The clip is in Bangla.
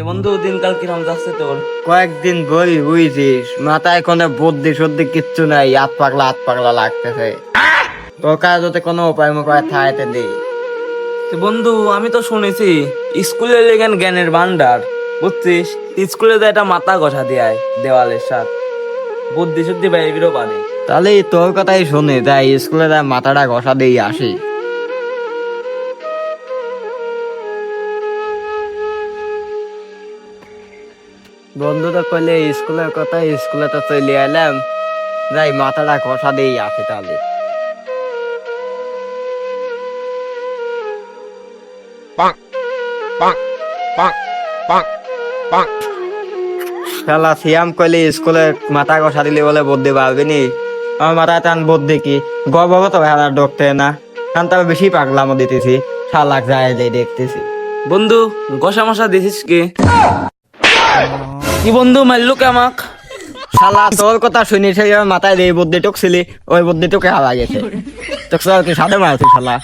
বন্ধু দিনকাল কিরম যাচ্ছে তোর? কয়েকদিন বলি বুঝছিস, মাথায় কোনো বুদ্ধি সদ্ধি কিচ্ছু নাই, হাত পাগলা লাগতেছে। তোর কাছে যদি কোনো উপায় মুপায় থাকতে দে। বন্ধু আমি তো শুনেছি স্কুলে লেগেন জ্ঞানের ভান্ডার, বুঝছিস? স্কুলে তো একটা মাথা ঘষা দেয় দেওয়ালের সাথে, বুদ্ধি শুদ্ধি বাইরেও পারে। তাহলে তোর কথাই শুনে তাই স্কুলে তার মাথাটা ঘষা দিয়ে আসি। বন্ধু তো কইলে স্কুলের কথা, স্কুলে তো চলে এলাম, যাই মাথাটা ঘষা দিয়ে আসি তাহলে। শালা সিয়াম কইলে স্কুলে মাথা ঘষা দিলে বলে বুদ্ধি পারবি নি। আমার মাথায় টান বুদ্ধি কি গর্ব তো ভেড়া ঢুকতে না, কারণ তবে বেশি পাগলামো দিতেছি। শালাক যায় যাই দেখতেছি। বন্ধু ঘষা মশা দিছিস কি বন্ধু মারলু কে আমাক? শালা তোর কথা শুনি সেই মাথায় দিয়ে বুদ্ধি টুকছিলি, ওই বুদ্ধি টুকে হারা গেছে। তোকে কি সাথে মারছি শালা।